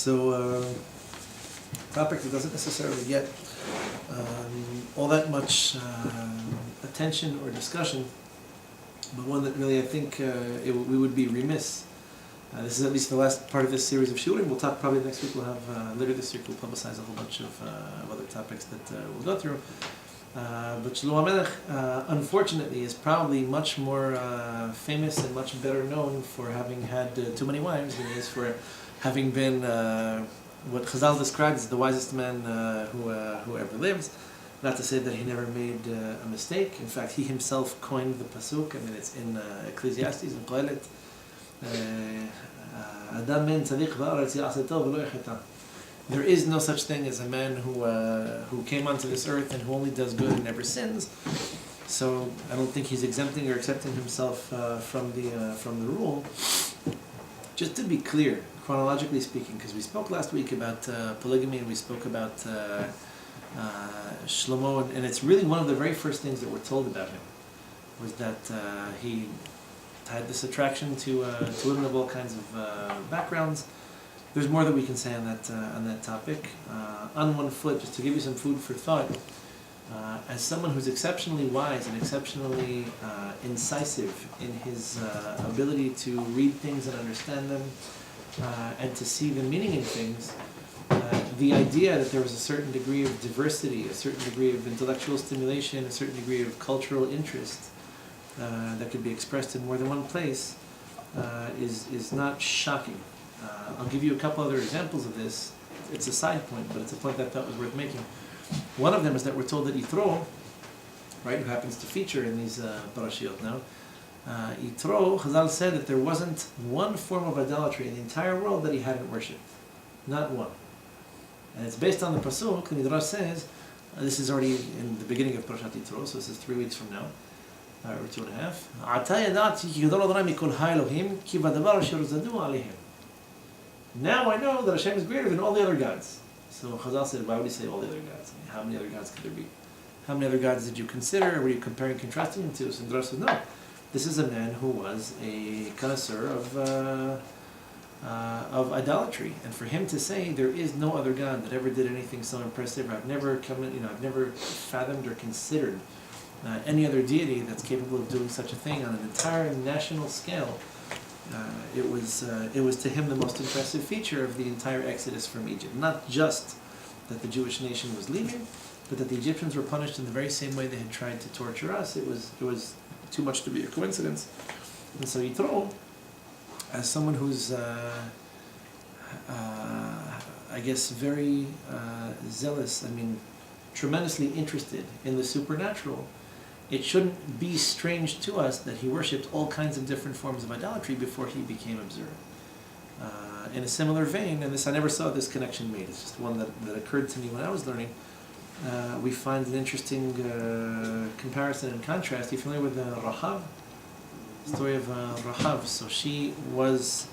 So, topic that doesn't necessarily get all that much attention or discussion, but one that really I think we would be remiss. This is at least the last part of this series of shiurim. We'll talk probably next week. We'll have later this week. We'll publicize a whole bunch of other topics that we'll go through. But Shelomo HaMelekh, unfortunately, is probably much more famous and much better known for having had too many wives than he is for having been what Chazal describes as the wisest man who ever lived. Not to say that he never made a mistake. In fact, he himself coined the pasuk. I mean, it's in Ecclesiastes, in Kohelet. There is no such thing as a man who came onto this earth and who only does good and never sins. So I don't think he's exempting or accepting himself from the rule. Just to be clear, chronologically speaking, because we spoke last week about polygamy and we spoke about Shlomo, and it's really one of the very first things that we're told about him was that he had this attraction to women of all kinds of backgrounds. There's more that we can say on that topic. On one foot, just to give you some food for thought, as someone who's exceptionally wise and exceptionally incisive in his ability to read things and understand them, and to see the meaning in things, the idea that there was a certain degree of diversity, a certain degree of intellectual stimulation, a certain degree of cultural interest that could be expressed in more than one place is not shocking. I'll give you a couple other examples of this. It's a side point, but it's a point that I thought was worth making. One of them is that we're told that Yitro, right, who happens to feature in these parashiyot now, Yitro, Chazal said that there wasn't one form of idolatry in the entire world that he hadn't worshipped. Not one. And it's based on the pasuk. The Midrash says, this is already in the beginning of Parashat Yitro, so this is 3 weeks from now, or 2.5. Now I know that Hashem is greater than all the other gods. So Chazal said, why would he say all the other gods? I mean, how many other gods could there be? How many other gods did you consider? Were you comparing and contrasting them to? So the Midrash said, no. This is a man who was a connoisseur of idolatry, and for him to say there is no other God that ever did anything so impressive, I've never fathomed or considered any other deity that's capable of doing such a thing on an entire national scale. It was to him the most impressive feature of the entire exodus from Egypt. Not just that the Jewish nation was leaving, but that the Egyptians were punished in the very same way they had tried to torture us. It was too much to be a coincidence. And so Yitro, as someone who's I guess very zealous, tremendously interested in the supernatural, it shouldn't be strange to us that he worshipped all kinds of different forms of idolatry before he became observant. In a similar vein, and this I never saw this connection made, it's just one that occurred to me when I was learning, we find an interesting comparison and contrast. Are you familiar with Rahav? The story of Rahav. So she was,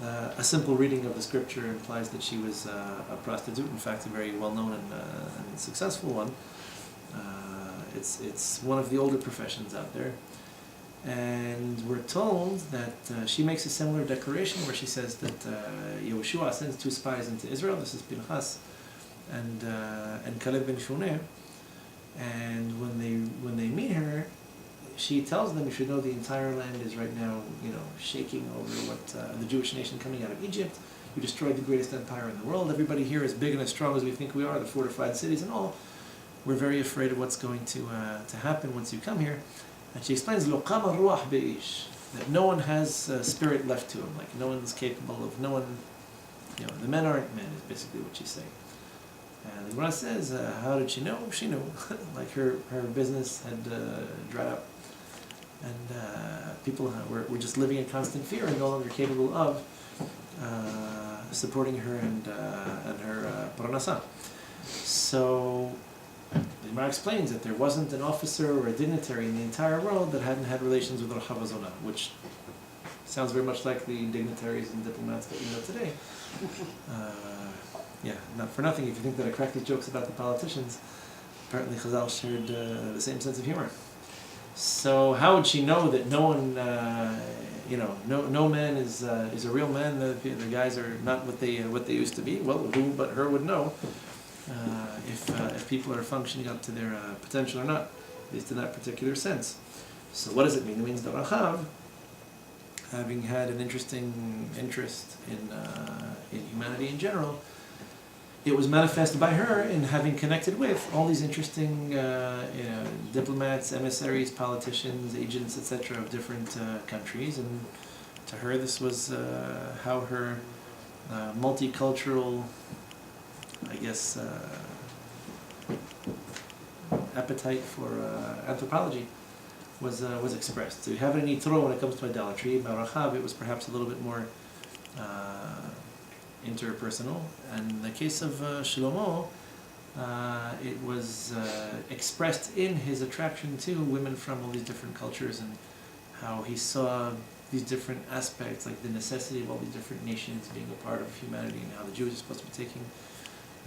a simple reading of the scripture implies that she was a prostitute, in fact a very well-known and successful one. It's one of the older professions out there. And we're told that she makes a similar declaration where she says that Yehoshua sends 2 spies into Israel. This is Pinchas and Caleb ben Shuneh. And when they meet her, she tells them, you should know the entire land is right now, shaking over what the Jewish nation coming out of Egypt. You destroyed the greatest empire in the world. Everybody here is big and as strong as we think we are, the fortified cities and all. We're very afraid of what's going to happen once you come here. And she explains, Lo qama ruach be'ish, that no one has spirit left to him, like no one's capable of, no one, the men aren't men, is basically what she's saying. And the Gemara says, how did she know? She knew. Like her business had dried up. And people were just living in constant fear and no longer capable of supporting her and her parnasa. So the Gemara explains that there wasn't an officer or a dignitary in the entire world that hadn't had relations with Rahav Azona, which sounds very much like the dignitaries and diplomats that we know today. Not for nothing, if you think that I crack these jokes about the politicians, apparently Chazal shared the same sense of humor. So how would she know that no one, no man is a real man? The guys are not what they used to be. Well, who but her would know if people are functioning up to their potential or not, at least in that particular sense. So what does it mean? It means that Rachav, having had an interesting interest in humanity in general, it was manifested by her in having connected with all these interesting diplomats, emissaries, politicians, agents, etc. of different countries, and to her this was how her multicultural, I guess, appetite for anthropology was expressed. So you have it in Yitro when it comes to idolatry. By Rachav, it was perhaps a little bit more interpersonal. And in the case of Shlomo, it was expressed in his attraction to women from all these different cultures, and how he saw these different aspects, like the necessity of all these different nations being a part of humanity, and how the Jews are supposed to be taking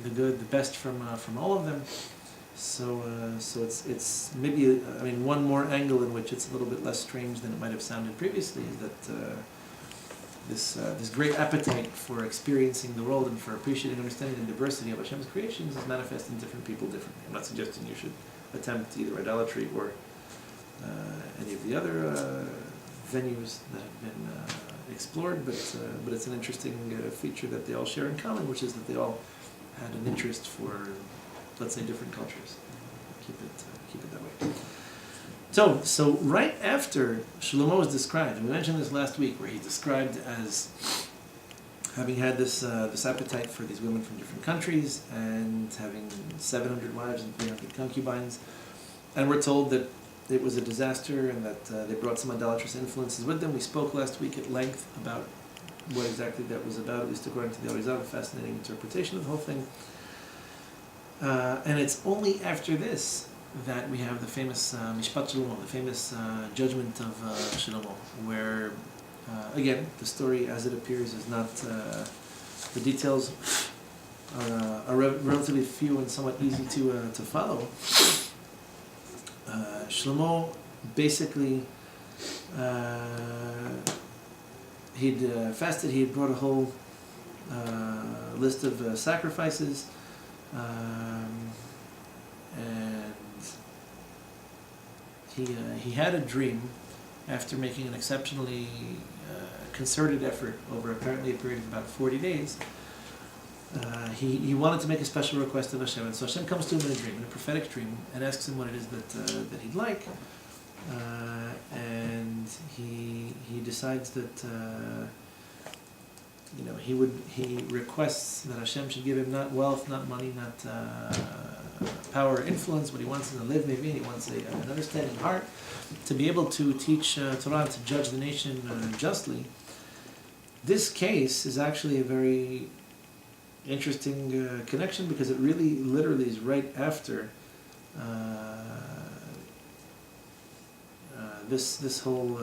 the good, the best from all of them. So it's maybe one more angle in which it's a little bit less strange than it might have sounded previously, is that this great appetite for experiencing the world and for appreciating and understanding the diversity of Hashem's creations is manifest in different people differently. I'm not suggesting you should attempt either idolatry or any of the other venues that have been explored, but it's an interesting feature that they all share in common, which is that they all had an interest for, let's say, different cultures. Keep it that way. So right after Shlomo was described, and we mentioned this last week, where he's described as having had this appetite for these women from different countries, and having 700 wives and 300 concubines, and we're told that it was a disaster and that they brought some idolatrous influences with them. We spoke last week at length about what exactly that was about, at least according to the Arizal, a fascinating interpretation of the whole thing. And it's only after this that we have the famous Mishpat Shlomo, the famous judgment of Shlomo, where, again, the story as it appears is not, the details are relatively few and somewhat easy to follow. Shlomo basically, he'd fasted, he had brought a whole list of sacrifices, and he had a dream after making an exceptionally concerted effort over apparently a period of about 40 days. He wanted to make a special request of Hashem, and so Hashem comes to him in a dream, in a prophetic dream, and asks him what it is that he'd like, and he decides that he requests that Hashem should give him not wealth, not money, not power or influence. What he wants is to live, maybe, and he wants an understanding heart to be able to teach Torah, to judge the nation justly. This case is actually a very interesting connection, because it really literally is right after this whole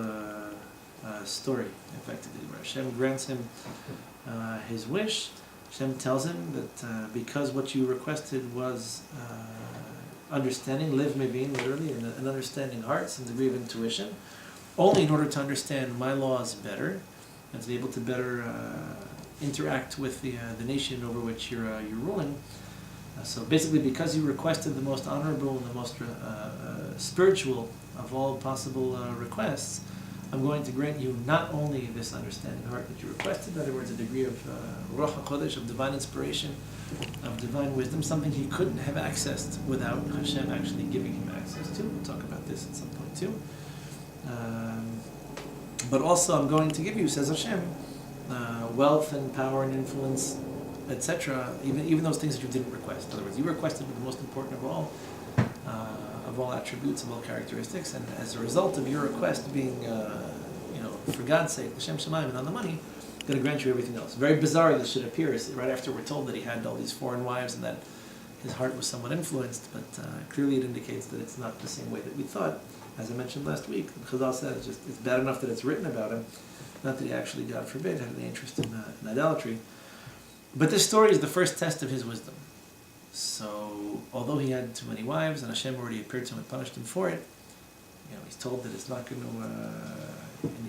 story, effectively, where Hashem grants him his wish. Hashem tells him that because what you requested was understanding, live mevin, literally, an understanding heart, some degree of intuition, only in order to understand my laws better, and to be able to better interact with the nation over which you're ruling. So basically, because you requested the most honorable and the most spiritual of all possible requests, I'm going to grant you not only this understanding heart that you requested, in other words, a degree of Ruach HaKodesh, of divine inspiration, of divine wisdom, something he couldn't have accessed without Hashem actually giving him access to. We'll talk about this at some point too. But also, I'm going to give you, says Hashem, wealth and power and influence, etc., even those things that you didn't request. In other words, you requested the most important of all attributes, of all characteristics, and as a result of your request being, for God's sake, Hashem Shemayim, and on the money, I'm going to grant you everything else. Very bizarre this should appear, right after we're told that he had all these foreign wives and that his heart was somewhat influenced, but clearly it indicates that it's not the same way that we thought. As I mentioned last week, Chazal said it's bad enough that it's written about him, not that he actually, God forbid, had any interest in idolatry. But this story is the first test of his wisdom. So, although he had too many wives, and Hashem already appeared to him and punished him for it, he's told that it's not going to,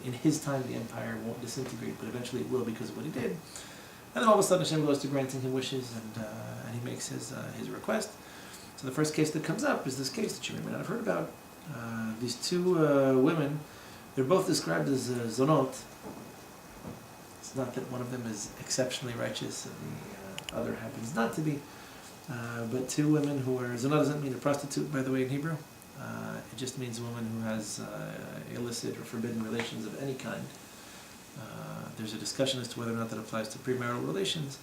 in his time, the empire won't disintegrate, but eventually it will because of what he did. And then all of a sudden Hashem goes to granting him wishes, and he makes his request. So the first case that comes up is this case that you may not have heard about. These two women, they're both described as zonot. It's not that one of them is exceptionally righteous and the other happens not to be. But two women who are, zonot doesn't mean a prostitute, by the way, in Hebrew. It just means a woman who has illicit or forbidden relations of any kind. There's a discussion as to whether or not that applies to premarital relations.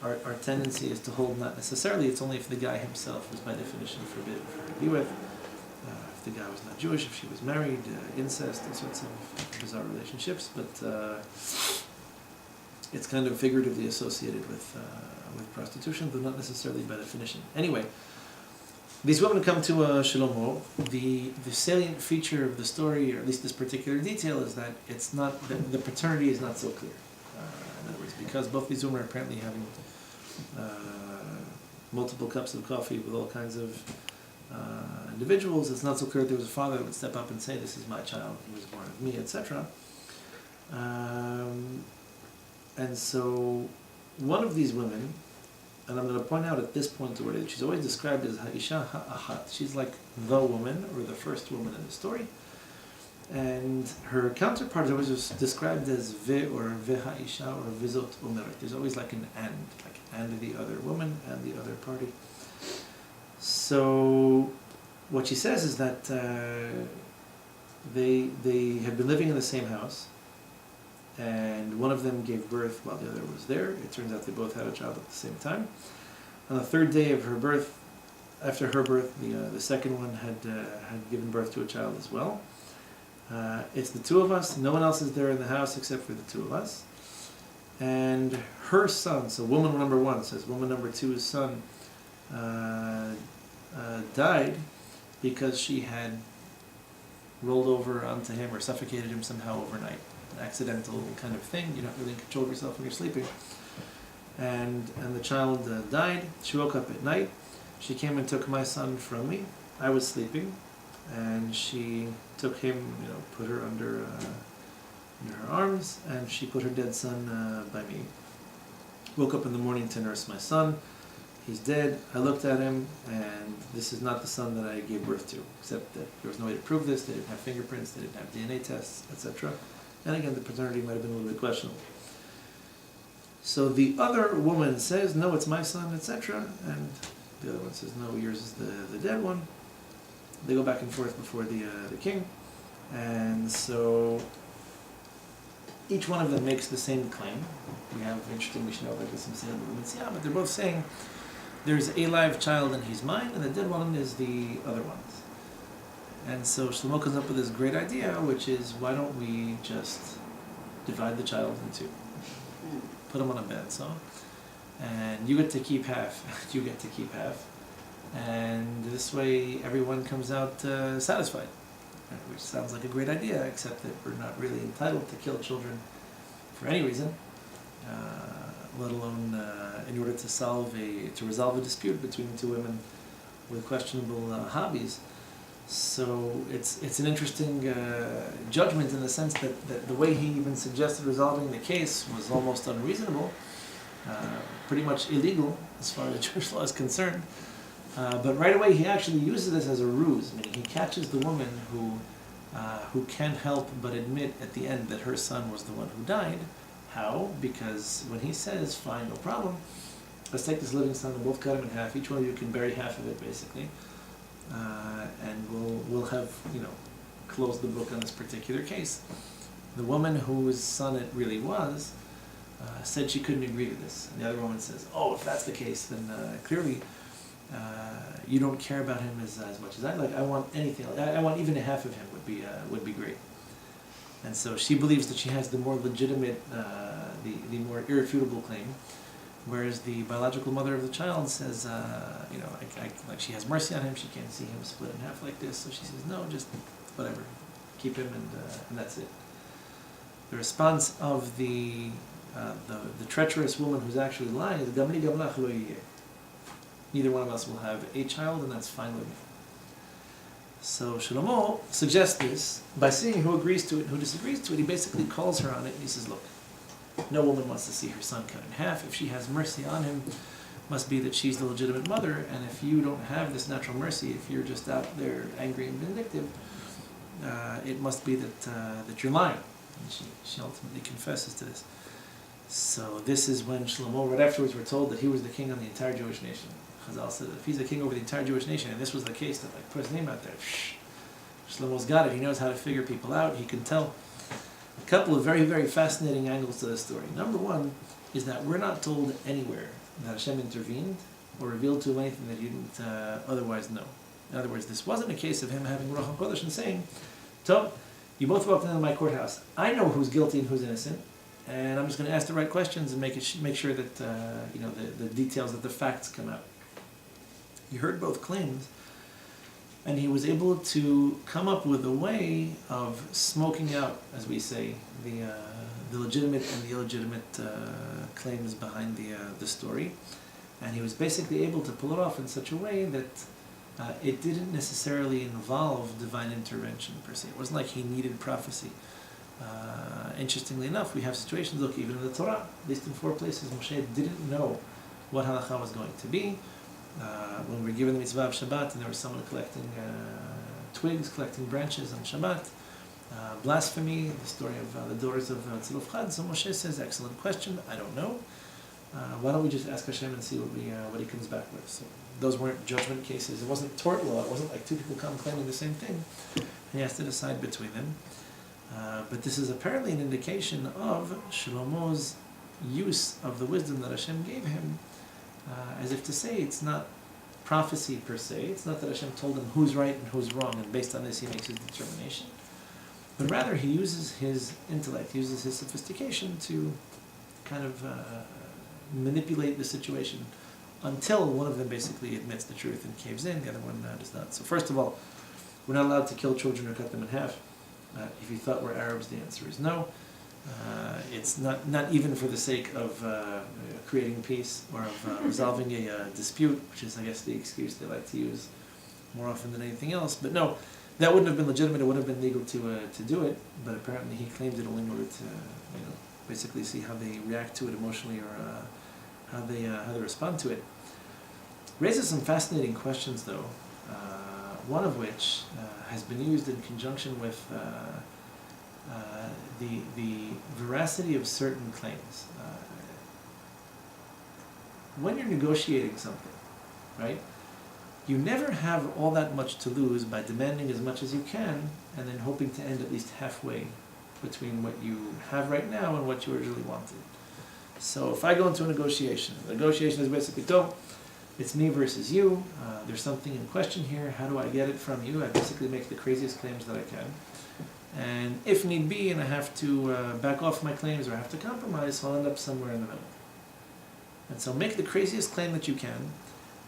Our tendency is to hold not necessarily, it's only if the guy himself was by definition forbidden for her to be with. If the guy was not Jewish, if she was married, incest, all sorts of bizarre relationships, but it's kind of figuratively associated with prostitution, but not necessarily by definition. Anyway, these women come to Shlomo. The salient feature of the story, or at least this particular detail, is that it's not the paternity is not so clear. In other words, because both these women are apparently having multiple cups of coffee with all kinds of individuals, it's not so clear that there was a father that would step up and say, "This is my child, he was born of me," etc. And so, one of these women, and I'm going to point out at this point already, she's always described as Ha'isha Ha'ahat. She's like the woman, or the first woman in the story. And her counterpart is always described as Ve or Ve'ha'isha or Vizot Umeret. There's always like an and the other woman and the other party. So what she says is that they have been living in the same house, and one of them gave birth while the other was there. It turns out they both had a child at the same time. On the third day of her birth, after her birth, the second one had given birth to a child as well. It's the two of us. No one else is there in the house except for the two of us. And her son, so woman number one says, woman number two's son died because she had rolled over onto him or suffocated him somehow overnight. An accidental kind of thing. You're not really in control of yourself when you're sleeping. And the child died. She woke up at night. She came and took my son from me. I was sleeping, and she took him, put her under her arms, and she put her dead son by me. Woke up in the morning to nurse my son. He's dead. I looked at him, and this is not the son that I gave birth to, except that there was no way to prove this. They didn't have fingerprints, they didn't have DNA tests, etc. And again, the paternity might have been a little bit questionable. So the other woman says, no, it's my son, etc. And the other one says, no, yours is the dead one. They go back and forth before the king. And so each one of them makes the same claim. We have interesting Mishnah like this in Sefer Melakhim, but they're both saying there's a live child and he's mine, and the dead one is the other one's. And so Shlomo comes up with this great idea, which is, why don't we just divide the child in two? Put him on a bed, so. And you get to keep half, you get to keep half. And this way everyone comes out satisfied. Which sounds like a great idea, except that we're not really entitled to kill children for any reason, let alone in order to resolve a dispute between two women with questionable hobbies. So it's an interesting judgment in the sense that the way he even suggested resolving the case was almost unreasonable, pretty much illegal as far as Jewish law is concerned. But right away he actually uses this as a ruse. I mean, he catches the woman who can't help but admit at the end that her son was the one who died. How? Because when he says, fine, no problem, let's take this living son and both cut him in half. Each one of you can bury half of it, basically. And we'll have, closed the book on this particular case. The woman whose son it really was said she couldn't agree to this. And the other woman says, oh, if that's the case, then clearly you don't care about him as much as I like. I want anything. I want even a half of him would be great. And so she believes that she has the more legitimate, the more irrefutable claim, whereas the biological mother of the child says, like she has mercy on him. She can't see him split in half like this, so she says, no, just whatever, keep him, and that's it. The response of the treacherous woman who's actually lying is, "Gamli gamlach lo yeh." Neither one of us will have a child, and that's fine with me. So Shlomo suggests this by seeing who agrees to it and who disagrees to it. He basically calls her on it and he says, look, no woman wants to see her son cut in half. If she has mercy on him, must be that she's the legitimate mother, and if you don't have this natural mercy, if you're just out there angry and vindictive, it must be that you're lying. And she ultimately confesses to this. So this is when Shlomo, right afterwards, we're told that he was the king on the entire Jewish nation. Chazal said that if he's the king over the entire Jewish nation, and this was the case, that like put his name out there, Shlomo's got it. He knows how to figure people out. He can tell. A couple of very, very fascinating angles to this story. Number one is that we're not told anywhere that Hashem intervened or revealed to him anything that he didn't otherwise know. In other words, this wasn't a case of him having Ruach HaKodesh and saying, Tom, you both walked into my courthouse. I know who's guilty and who's innocent, and I'm just going to ask the right questions and make sure that the details of the facts come out. He heard both claims, and he was able to come up with a way of smoking out, as we say, the legitimate and the illegitimate claims behind the story. And he was basically able to pull it off in such a way that it didn't necessarily involve divine intervention per se. It wasn't like he needed prophecy. Interestingly enough, we have situations, look, even in the Torah, at least in 4 places, Moshe didn't know what halakha was going to be. When we were given the mitzvah of Shabbat, and there was someone collecting twigs, collecting branches on Shabbat, blasphemy, the story of the daughters of Tziluf Chad. So Moshe says, excellent question, I don't know. Why don't we just ask Hashem and see what he comes back with? So those weren't judgment cases. It wasn't tort law. It wasn't like 2 people come claiming the same thing. He has to decide between them. But this is apparently an indication of Shlomo's use of the wisdom that Hashem gave him, as if to say it's not prophecy per se. It's not that Hashem told him who's right and who's wrong, and based on this he makes his determination. But rather he uses his intellect, uses his sophistication to kind of manipulate the situation until one of them basically admits the truth and caves in, the other one does not. So first of all, we're not allowed to kill children or cut them in half. If you thought we're Arabs, the answer is no. It's not even for the sake of creating peace or of resolving a dispute, which is, I guess, the excuse they like to use more often than anything else. But no, that wouldn't have been legitimate. It would have been legal to do it. But apparently, he claimed it only in order to, basically see how they react to it emotionally or how they respond to it. Raises some fascinating questions, though. One of which has been used in conjunction with the veracity of certain claims. When you're negotiating something, right, you never have all that much to lose by demanding as much as you can and then hoping to end at least halfway between what you have right now and what you originally wanted. So if I go into a negotiation, the negotiation is basically, it's me versus you, there's something in question here, how do I get it from you? I basically make the craziest claims that I can. And if need be, and I have to back off my claims or I have to compromise, I'll end up somewhere in the middle. And so make the craziest claim that you can,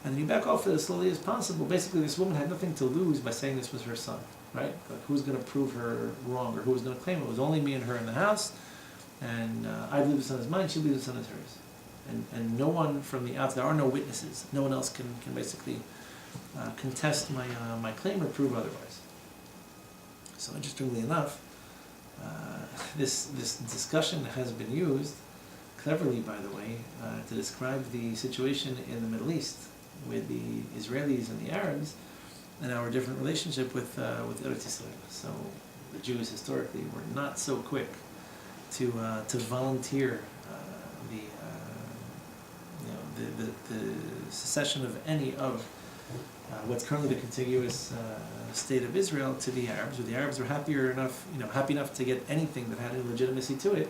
and then you back off it as slowly as possible. Basically, this woman had nothing to lose by saying this was her son, right? Like, who's going to prove her wrong, or who was going to claim it? It was only me and her in the house, and I believe the son is mine, she believes the son is hers. And no one from the outside, there are no witnesses. No one else can basically contest my claim or prove otherwise. So interestingly enough, this discussion has been used, cleverly by the way, to describe the situation in the Middle East with the Israelis and the Arabs and our different relationship with Eretz Yisrael. So the Jews historically were not so quick to volunteer the secession of any of what's currently the contiguous state of Israel to the Arabs. Where the Arabs were happy enough to get anything that had any legitimacy to it,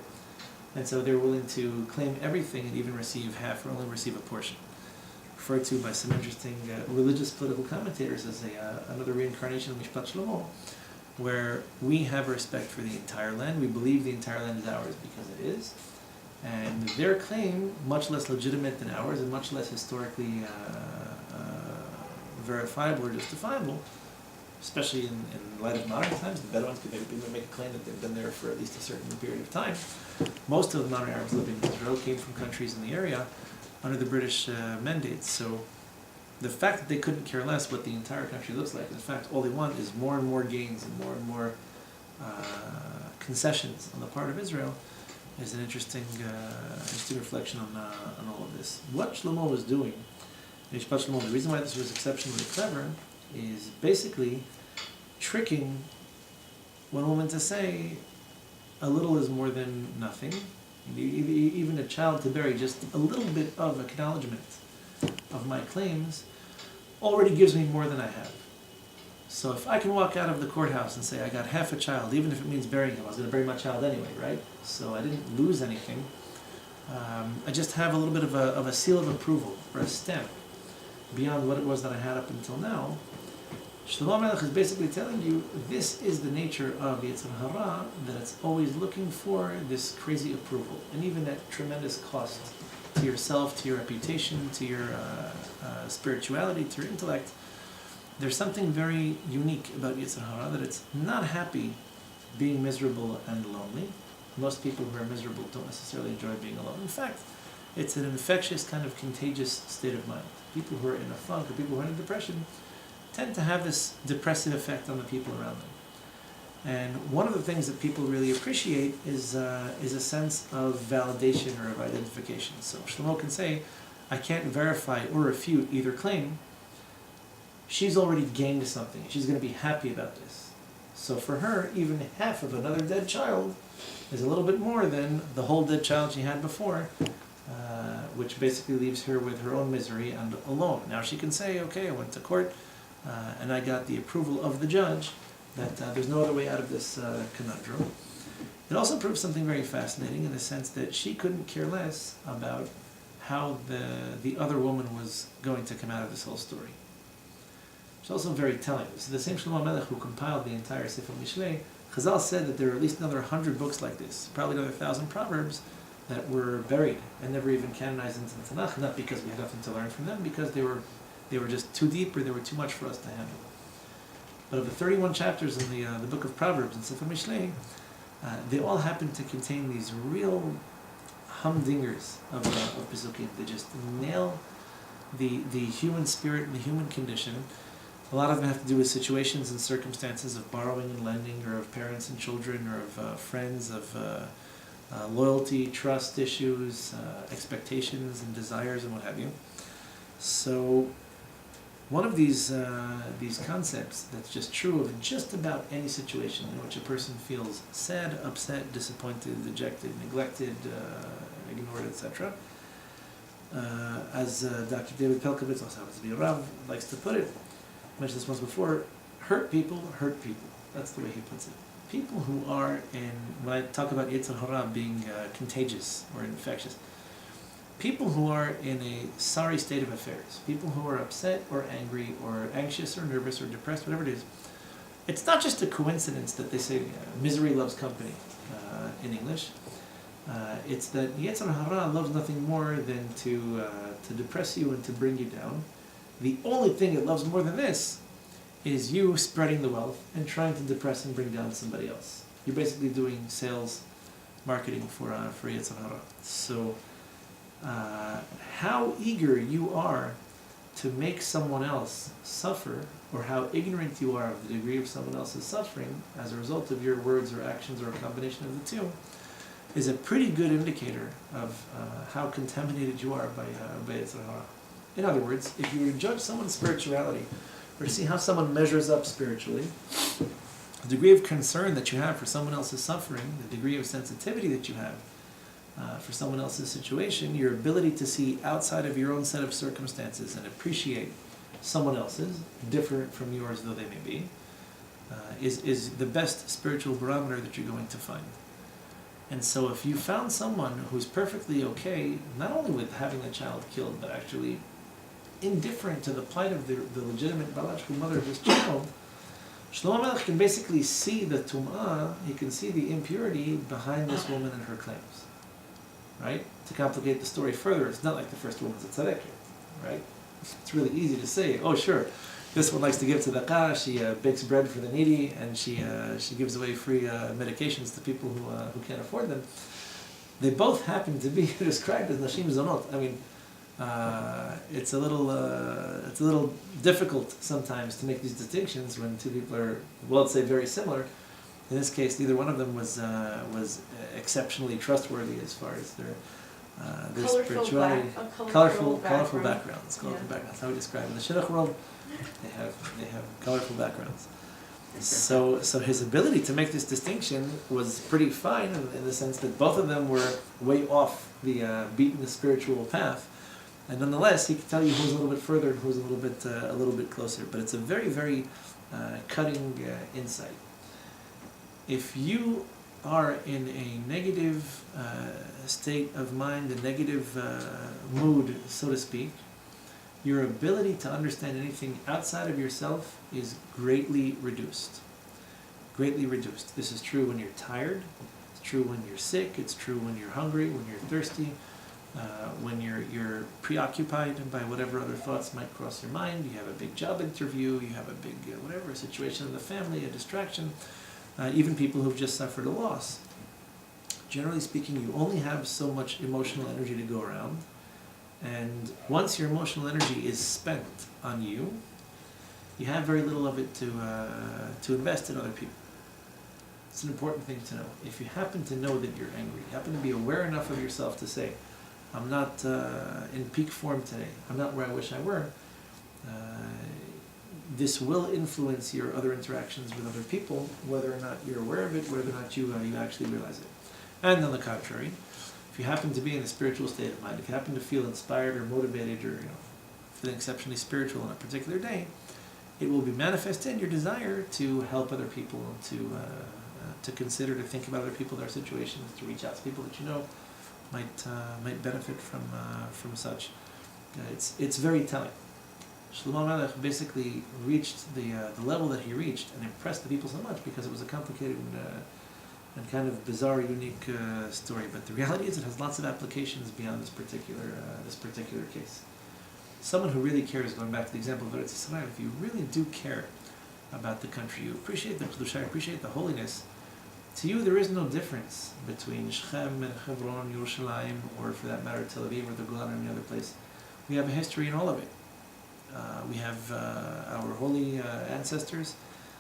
and so they were willing to claim everything and even receive half or only receive a portion. Referred to by some interesting religious political commentators as another reincarnation of Mishpat Shlomo, where we have respect for the entire land. We believe the entire land is ours because it is. And their claim, much less legitimate than ours and much less historically verifiable or justifiable, especially in light of modern times. The Bedouins could maybe make a claim that they've been there for at least a certain period of time. Most of the modern Arabs living in Israel came from countries in the area under the British mandate. So the fact that they couldn't care less what the entire country looks like, in fact, all they want is more and more gains and more concessions on the part of Israel, is an interesting reflection on all of this. What Shlomo was doing, the reason why this was exceptionally clever, is basically tricking one woman to say, a little is more than nothing. Even a child to bury just a little bit of acknowledgement of my claims already gives me more than I have. So if I can walk out of the courthouse and say I got half a child, even if it means burying him, I was going to bury my child anyway, right? So I didn't lose anything. I just have a little bit of a seal of approval, or a stamp, beyond what it was that I had up until now. Shlomo HaMelekh is basically telling you, this is the nature of Yetzer Hara, that it's always looking for this crazy approval, and even at tremendous cost to yourself, to your reputation, to your spirituality, to your intellect. There's something very unique about Yetzer Hara, that it's not happy being miserable and lonely. Most people who are miserable don't necessarily enjoy being alone. In fact, it's an infectious, kind of contagious state of mind. People who are in a funk, or people who are in a depression, tend to have this depressive effect on the people around them. And one of the things that people really appreciate is a sense of validation or of identification. So Shlomo can say, I can't verify or refute either claim. She's already gained something. She's going to be happy about this. So for her, even half of another dead child is a little bit more than the whole dead child she had before, which basically leaves her with her own misery and alone. Now she can say, okay, I went to court, and I got the approval of the judge, that there's no other way out of this conundrum. It also proves something very fascinating in the sense that she couldn't care less about how the other woman was going to come out of this whole story. It's also very telling. So the same Shlomo HaMelekh who compiled the entire Sefer Mishlei, Chazal said that there are at least another 100 books like this, probably another 1,000 proverbs that were buried and never even canonized into the TaNa, not because we had nothing to learn from them, because they were just too deep, or they were too much for us to handle. But of the 31 chapters in the book of Proverbs in Sefer Mishlei, they all happen to contain these real humdingers of Pesukim. They just nail the human spirit and the human condition. A lot of them have to do with situations and circumstances of borrowing and lending, or of parents and children, or of friends, of loyalty, trust issues, expectations and desires, and what have you. So one of these concepts that's just true of just about any situation in which a person feels sad, upset, disappointed, dejected, neglected, ignored, etc. As Dr. David Pelkovitz, also happens to be a Rav, likes to put it, I mentioned this once before, hurt people hurt people. That's the way he puts it. People who are when I talk about Yetzer Hara being contagious or infectious, people who are in a sorry state of affairs, people who are upset or angry or anxious or nervous or depressed, whatever it is, it's not just a coincidence that they say misery loves company in English. It's that Yetzer Hara loves nothing more than to depress you and to bring you down. The only thing it loves more than this is you spreading the wealth and trying to depress and bring down somebody else. You're basically doing sales marketing for Yetzer Hara. So how eager you are to make someone else suffer, or how ignorant you are of the degree of someone else's suffering as a result of your words or actions, or a combination of the two, is a pretty good indicator of how contaminated you are by Yetzer Hara. In other words, if you were to judge someone's spirituality, or to see how someone measures up spiritually, the degree of concern that you have for someone else's suffering, the degree of sensitivity that you have for someone else's situation, your ability to see outside of your own set of circumstances and appreciate someone else's, different from yours though they may be, is the best spiritual barometer that you're going to find. And so if you found someone who's perfectly okay, not only with having a child killed, but actually indifferent to the plight of the legitimate biological mother of this child, Shlomo HaMelekh can basically see the tum'ah, he can see the impurity behind this woman and her claims. Right? To complicate the story further, it's not like the first woman's a tzaddik, right? It's really easy to say, oh sure, this one likes to give tzedakah, she bakes bread for the needy, and she gives away free medications to people who can't afford them. They both happen to be described as nashim zonot. I mean, it's a little difficult sometimes to make these distinctions when two people are, well, let's say, very similar. In this case, neither one of them was exceptionally trustworthy as far as their spirituality. Colorful backgrounds. Colorful backgrounds. How we describe it in the Shidduch world, they have colorful backgrounds. So his ability to make this distinction was pretty fine in the sense that both of them were way off the beaten spiritual path, and nonetheless he could tell you who's a little bit further and who's a little bit closer. But it's a very, very cutting insight. If you are in a negative state of mind, a negative mood, so to speak, your ability to understand anything outside of yourself is greatly reduced. Greatly reduced. This is true when you're tired, it's true when you're sick, it's true when you're hungry, when you're thirsty, when you're preoccupied by whatever other thoughts might cross your mind. You have a big job interview, you have a big whatever, situation in the family, a distraction. Even people who've just suffered a loss. Generally speaking, you only have so much emotional energy to go around, and once your emotional energy is spent on you, you have very little of it to invest in other people. It's an important thing to know. If you happen to know that you're angry, you happen to be aware enough of yourself to say, I'm not in peak form today, I'm not where I wish I were, this will influence your other interactions with other people, whether or not you're aware of it, whether or not you actually realize it. And on the contrary, if you happen to be in a spiritual state of mind, if you happen to feel inspired or motivated or feeling exceptionally spiritual on a particular day, it will be manifest in your desire to help other people, to consider, to think about other people, their situations, to reach out to people that you know might benefit from such. It's very telling. Shlomo HaMelekh basically reached the level that he reached and impressed the people so much because it was a complicated and kind of bizarre, unique story. But the reality is it has lots of applications beyond this particular case. Someone who really cares, going back to the example of Eretz Yisrael, if you really do care about the country, you appreciate the Kedusha, appreciate the holiness, to you there is no difference between Shechem and Hebron, Yerushalayim, or for that matter Tel Aviv or the Golan or any other place. We have a history in all of it. We have our holy ancestors,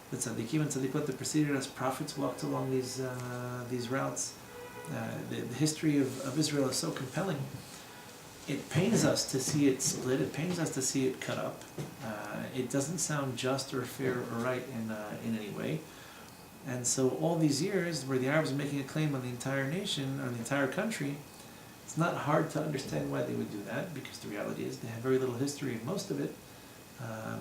the tzaddikim and tzaddikot that preceded us. Prophets walked along these routes. The history of Israel is so compelling. It pains us to see it split. It pains us to see it cut up. It doesn't sound just or fair or right in any way. And so all these years where the Arabs are making a claim on the entire nation, on the entire country, it's not hard to understand why they would do that, because the reality is they have very little history of most of it,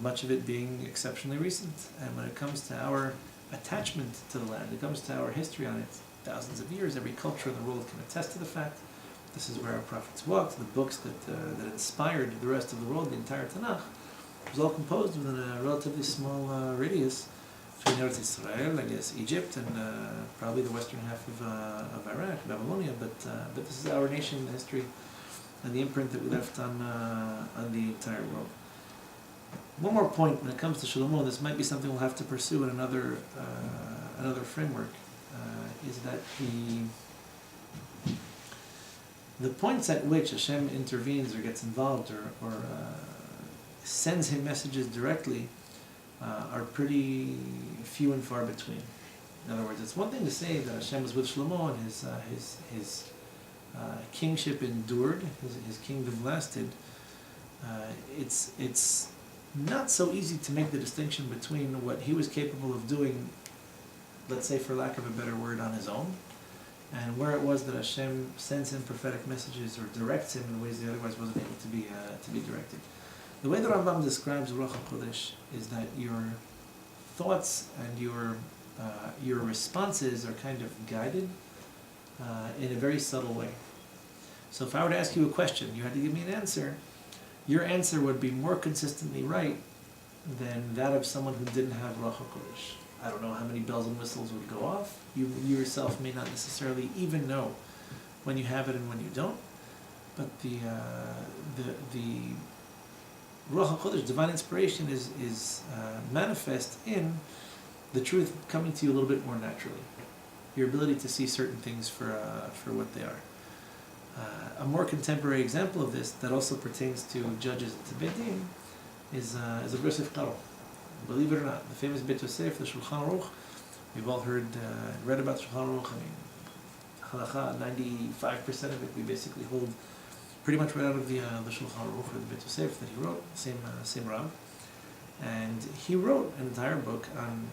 much of it being exceptionally recent. And when it comes to our attachment to the land, it comes to our history on it, thousands of years, every culture in the world can attest to the fact. This is where our prophets walked. The books that inspired the rest of the world, the entire TaNa, was all composed within a relatively small radius between Eretz Yisrael, I guess, Egypt, and probably the western half of Iraq, Babylonia. But this is our nation, the history, and the imprint that we left on the entire world. One more point when it comes to Shlomo, this might be something we'll have to pursue in another framework, is that the points at which Hashem intervenes or gets involved or sends him messages directly are pretty few and far between. In other words, it's one thing to say that Hashem was with Shlomo and his kingship endured, his kingdom lasted. It's not so easy to make the distinction between what he was capable of doing, let's say for lack of a better word, on his own, and where it was that Hashem sends him prophetic messages or directs him in ways he otherwise wasn't able to be directed. The way the Rambam describes Ruach HaKodesh is that your thoughts and your responses are kind of guided in a very subtle way. So if I were to ask you a question, you had to give me an answer, your answer would be more consistently right than that of someone who didn't have Ruach HaKodesh. I don't know how many bells and whistles would go off. You yourself may not necessarily even know when you have it and when you don't. But the Ruach HaKodesh, divine inspiration, is manifest in the truth coming to you a little bit more naturally. Your ability to see certain things for what they are. A more contemporary example of this that also pertains to judges and to Beit Din is a Yosef Karo. Believe it or not, the famous Beit Yosef, the Shulchan Aruch, we've all heard, read about Shulchan Aruch. I mean, halacha, 95% of it we basically hold pretty much right out of the Shulchan Aruch or the Beit Yosef that he wrote, same Rav. And he wrote an entire book on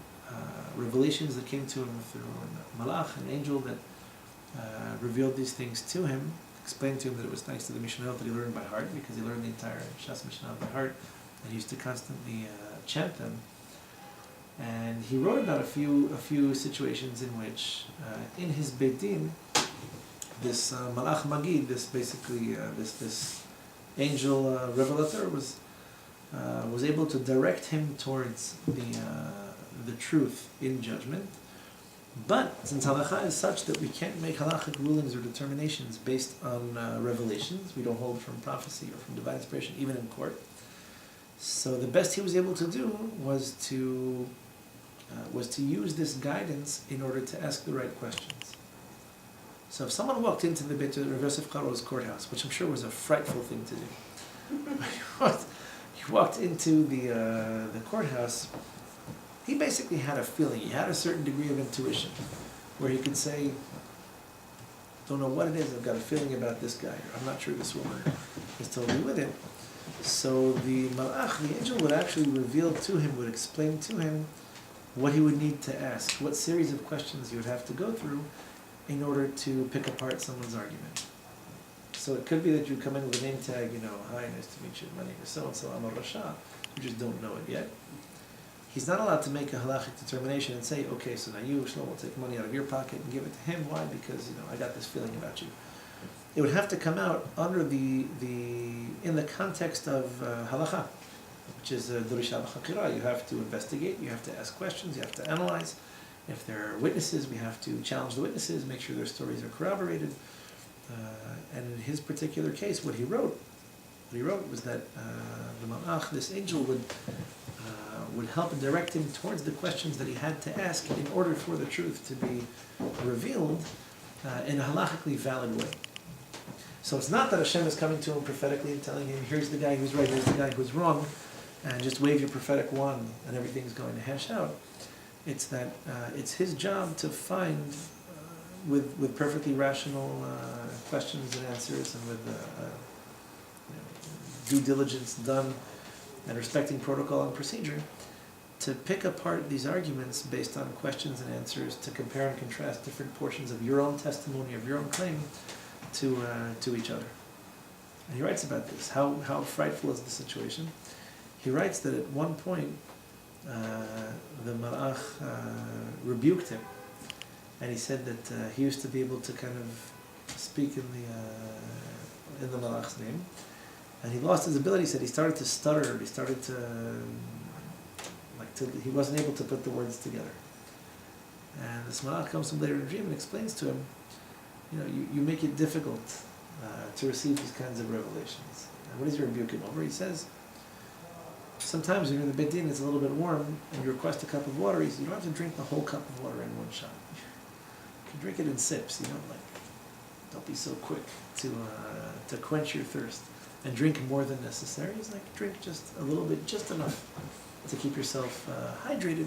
revelations that came to him through a Malach, an angel that revealed these things to him, explained to him that it was thanks to the Mishnah that he learned by heart, because he learned the entire Shas Mishnah by heart, and he used to constantly chant them. And he wrote about a few situations in which, in his Beit Din, this Malach Magid, this basically this angel revelator was able to direct him towards the truth in judgment. But since halacha is such that we can't make halachic rulings or determinations based on revelations, we don't hold from prophecy or from divine inspiration, even in court. So the best he was able to do was to use this guidance in order to ask the right questions. So if someone walked into the Beit Yosef Karo's courthouse, which I'm sure was a frightful thing to do, he walked into the courthouse. He basically had a feeling, he had a certain degree of intuition, where he could say, don't know what it is, I've got a feeling about this guy, or I'm not sure this woman is totally with it. So the Malach, the angel, would actually reveal to him, would explain to him what he would need to ask, what series of questions he would have to go through in order to pick apart someone's argument. So it could be that you come in with a name tag, hi, nice to meet you, my name is so-and-so, I'm a Rasha, you just don't know it yet. He's not allowed to make a halachic determination and say, okay, so now you, Shlomo, will take money out of your pocket and give it to him. Why? Because, I got this feeling about you. It would have to come out under in the context of halacha, which is Dorisha b'chakira. You have to investigate, you have to ask questions, you have to analyze. If there are witnesses, we have to challenge the witnesses, make sure their stories are corroborated. And in his particular case, what he wrote was that the Malach, this angel, would help and direct him towards the questions that he had to ask in order for the truth to be revealed in a halachically valid way. So it's not that Hashem is coming to him prophetically and telling him, here's the guy who's right, here's the guy who's wrong, and just wave your prophetic wand and everything's going to hash out. It's that it's his job to find, with perfectly rational questions and answers, and with due diligence done, and respecting protocol and procedure, to pick apart these arguments based on questions and answers, to compare and contrast different portions of your own testimony, of your own claim, to each other. And he writes about this. How frightful is the situation? He writes that at one point, the Malach rebuked him, and he said that he used to be able to kind of speak in the Malach's name. And he lost his ability. He said he started to stutter. He started he wasn't able to put the words together. And this Malach comes to him later in a dream and explains to him, you make it difficult to receive these kinds of revelations. And what does he rebuke him over? He says, sometimes when you're in the Beit Din, it's a little bit warm, and you request a cup of water. He says, you don't have to drink the whole cup of water in one shot. You can drink it in sips. Don't be so quick to quench your thirst. And drink more than necessary. It's like drink just a little bit, just enough to keep yourself hydrated,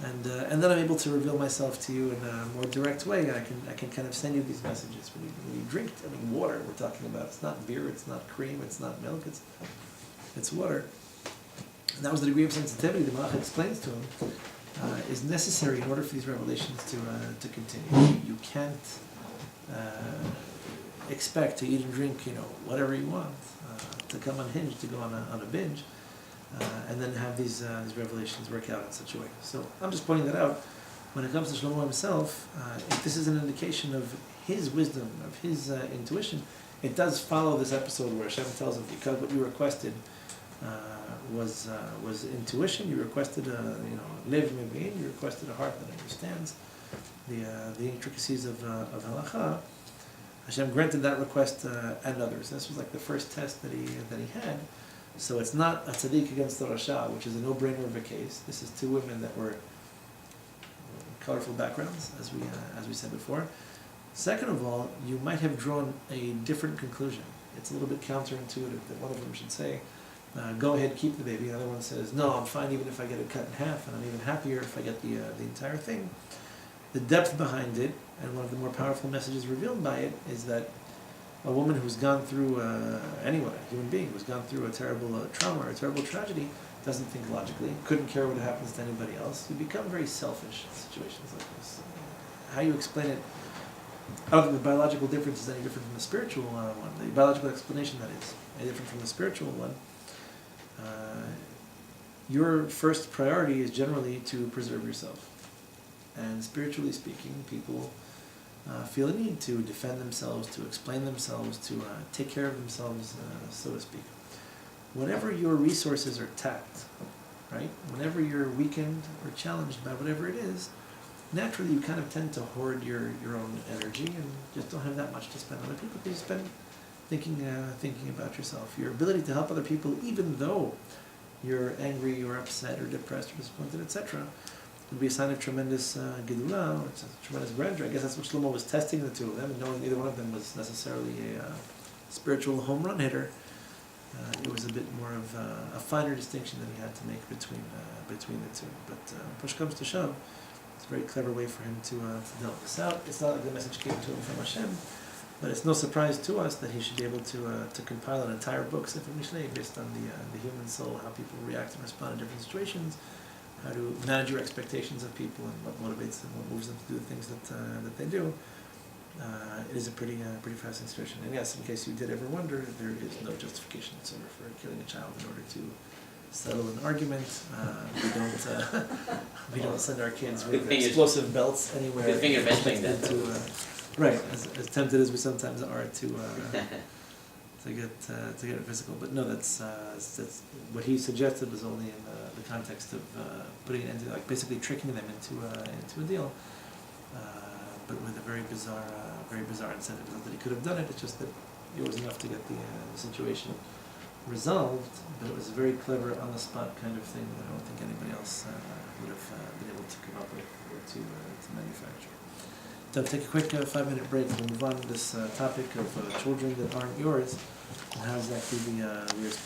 and then I'm able to reveal myself to you in a more direct way. And I can kind of send you these messages. When you drink, water we're talking about. It's not beer, it's not cream, it's not milk. It's water. And that was the degree of sensitivity the Malach explains to him is necessary in order for these revelations to continue. You can't expect to eat and drink, whatever you want, to come unhinged, to go on a binge, and then have these revelations work out in such a way. So I'm just pointing that out. When it comes to Shlomo himself, if this is an indication of his wisdom, of his intuition, it does follow this episode where Hashem tells him, because what you requested was intuition. You requested lev mevin. You requested a heart that understands the intricacies of halacha. Hashem granted that request and others. This was like the first test that he had. So it's not a tzaddik against the rasha, which is a no-brainer of a case. This is two women that were colorful backgrounds, as we said before. Second of all, you might have drawn a different conclusion. It's a little bit counterintuitive that one of them should say, go ahead, keep the baby. The other one says, no, I'm fine even if I get it cut in half, and I'm even happier if I get the entire thing. The depth behind it, and one of the more powerful messages revealed by it, is that a woman who's gone through, anyone, a human being who's gone through a terrible trauma or a terrible tragedy, doesn't think logically, couldn't care what happens to anybody else. You become very selfish in situations like this. How you explain it, I don't think the biological difference is any different from the spiritual one. The biological explanation, that is, any different from the spiritual one. Your first priority is generally to preserve yourself. And spiritually speaking, people feel a need to defend themselves, to explain themselves, to take care of themselves, so to speak. Whenever your resources are tapped, right? Whenever you're weakened or challenged by whatever it is, naturally you kind of tend to hoard your own energy and just don't have that much to spend on other people, because you spend thinking about yourself. Your ability to help other people, even though you're angry or upset or depressed or disappointed, etc., would be a sign of tremendous gedula, or tremendous grandeur. I guess that's what Shlomo was testing the two of them, and knowing neither one of them was necessarily a spiritual home run hitter. It was a bit more of a finer distinction that he had to make between the two. But push comes to shove, it's a very clever way for him to delve this out. It's not like the message came to him from Hashem, but it's no surprise to us that he should be able to compile an entire book, Sefer Mishlei, based on the human soul, how people react and respond in different situations, how to manage your expectations of people, and what motivates them, what moves them to do the things that they do. It is a pretty fascinating situation. And yes, in case you did ever wonder, there is no justification whatsoever for killing a child in order to settle an argument. We don't send our kids with explosive belts anywhere. Good thing you're mentioning that. Right, as tempted as we sometimes are to get physical. But no, that's what he suggested was only in the context of putting it into, like, basically tricking them into a deal. But with a very bizarre incentive. Not that he could have done it, it's just that it was enough to get the situation resolved, but it was a very clever, on-the-spot kind of thing that I don't think anybody else would have been able to come up with or to manufacture. So take a quick 5-minute break. We'll move on to this topic of children that aren't yours, and how exactly we respond.